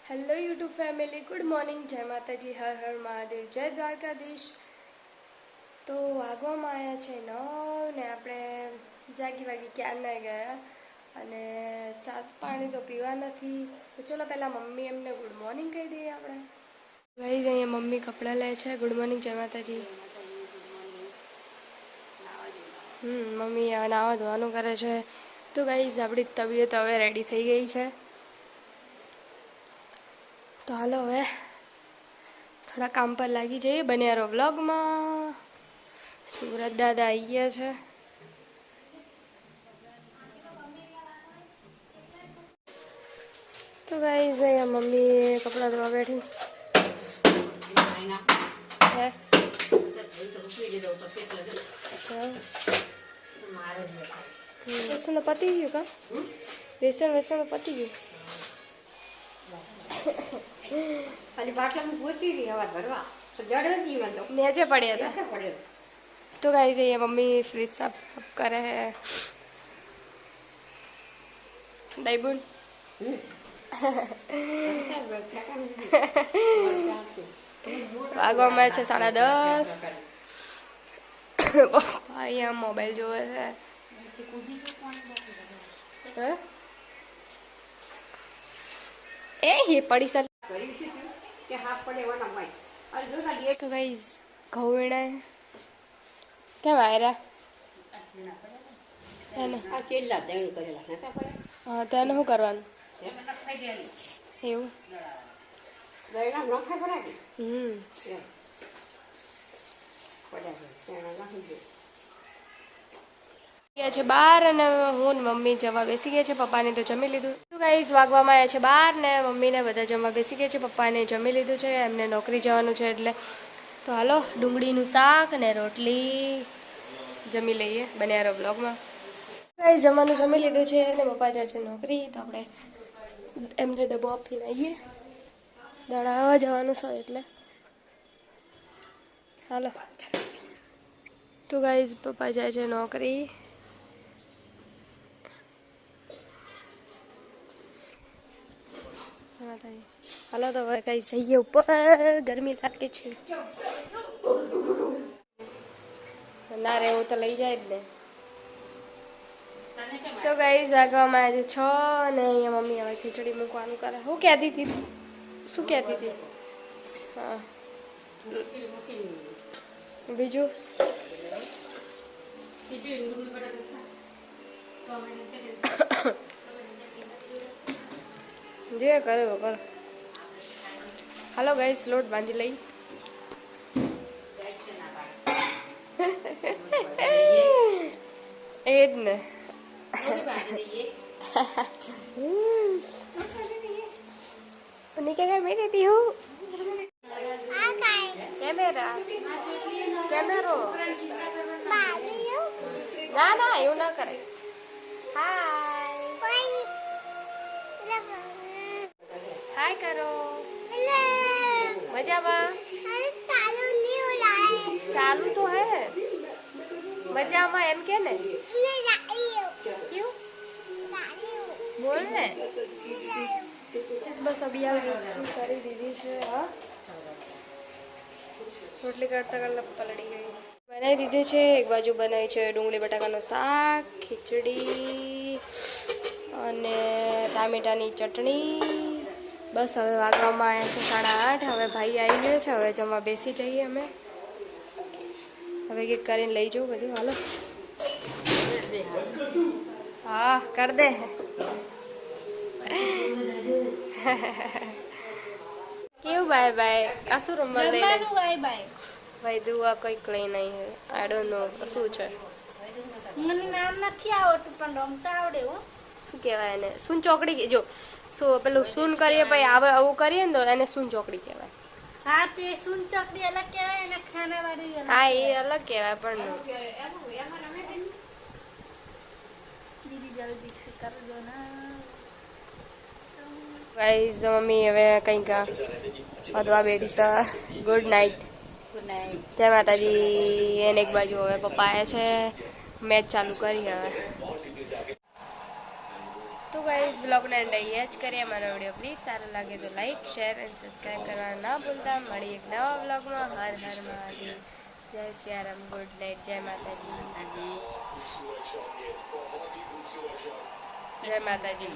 Hello YouTube family, good morning, જય માતાજી, હર હર મહાદેવ, જય દ્વારકાધીશ. તો વાગવામાં આવ્યા છે 9 ને આપણે જાગી ક્યારના ગયા અને ચા પાણી તો પીવા નથી. તો ચલો પહેલાં મમ્મી એમને ગુડ મોર્નિંગ કહી દઈએ આપણે. ગઈ અહીંયા મમ્મી કપડાં લે છે. ગુડ મોર્નિંગ, જય માતાજી. મમ્મી નાવા ધોવાનું કરે છે. તો ગાઈઝ આપણી તબિયત હવે રેડી થઈ ગઈ છે. તો હાલો હવે થોડા કામ પર લાગી જઈએ. બન્યા રહો વ્લોગમાં. સુરત દાદા આવી ગયા છે. તો ગાઈઝ અહીંયા મમ્મી કપડાં ધોવા બેઠી હે. વેસણ પતી ગયું કા? વેસણ પતી ગયું. ખાલી બાટલામાં પૂરતી હતી હવા ભરવા તો જડ નથી વાંધો મેજે પડ્યા હતા. તો ગાઈઝ અહીંયા મમ્મી ફ્રીજ સાફ કરે હે. દઈબુન વાગવામાં છે 10:30. અહીંયા મોબાઈલ જોવે છે. એ પડી સાલ કે હાથ પડે એવાના હોય. અરે જો ના તો ગાઈઝ ઘઉં વીણાય કેમ આવ્યા એને? આ છેલ્લા દણ કરેલા નતા પડે. હા તેને શું કરવાનું એમ નખાઈ દેલી એવું? દયણા નખાઈ પડે ને એમ પડ્યા છે તેના નાખી દે. ગયા છે 12 અને હું ને મમ્મી જમવા બેસી ગયા છે. પપ્પાને તો જમી લીધું. તો ગાઈઝ વાગવામાં આવ્યા છે 12 ને મમ્મીને બધા જમવા બેસી ગયા છે. પપ્પાને જમી લીધું છે, એમને નોકરી જવાનું છે એટલે. તો હાલો ડુંગળીનું શાક ને રોટલી જમી લઈએ. બન્યા રહો બ્લોગમાં. ગાઈઝ જમવાનું જમી લીધું છે અને પપ્પા જાય છે નોકરી. તો આપણે એમને ડબ્બો આપીને આવીએ. દળાવવા જવાનું છે એટલે હાલો. તો ગાઈઝ પપ્પા જાય છે નોકરી. હાલો તો હવે કઈ જઈએ ઉપર. ગરમી લાગે છે. ના રે હું તો લઈ જાય જ ને. તો ગાઈઝ વાગવામાં આજે 6 અને અહીંયા મમ્મી હવે ખીચડી મૂકવાનું કરે. હું કહેતી હતી? શું કહેતી હતી? હા બીજું જે કરે કરો. હાલો ગાઈસ લોટ બાંધી લઈ. એ જ ને. उन्हीं के घर में रहती हूँ. कैमरा कैमरो ના ના એવું ના કરે. હાય કરો. મજામાં? ચાલુ તો હે. મજામાં એમ કે ને. ક્યું બોલ ને. બસ અભી આ રોટલી કરી દીધી છે. હા રોટલી કરતા કરતા પલળી ગઈ. બનાવી દીધી છે. એક બાજુ બનાવી છે ડુંગળી બટાકાનું શાક, ખીચડી અને ટામેટાની ચટણી. બસ હવે વાગવામાં આવ્યા છે 8:30. હવે ભાઈ આવી ગયો છે. હવે જમવા બેસી જઈએ અમે. હવે કંઈક કરીને લઈ જાઉં બધું. હાલો હા કર દે. કેવું બાય બાય? આ શું રમવા લઈ બાય બાય ભાઈ દુઆ કંઈક લઈ નહીં હે. આઈ ડોન્ટ નો શું છે. મને નામ નથી આવડતું પણ રમતા આવડે હો. શું કહેવાય એને? સૂન ચોકડી. જો શું પેલું સૂન કરીએ પછી આવે આવું કરીએ ને તો એને સૂન ચોકડી કહેવાય. હા તે સૂન ચોકડી અલગ કહેવાય અને ખાનાવાળી અલગ. હા એ અલગ કહેવાય પણ દીદી જલ્દી કરજો ના. ગાઈઝ મમ્મી હવે કંઈક વધવા બેઠી છે. Good night. Good night. જય માતાજી. એને એક બાજુ હવે પપ્પા આવ્યા છે. મેચ ચાલુ કરી હવે. તો ગાઈઝ બ્લોગને એન્ડ અહીંયા જ કરીએ. અમારો વિડીયો પ્લીઝ સારો લાગે તો લાઈક શેર અને સબસ્ક્રાઈબ કરવાનું ના ભૂલતા. મળી એક નવા બ્લોગમાં. હર હર મહાદેવ. જય સિયારામ. Good night. જય માતાજી. જય માતાજી.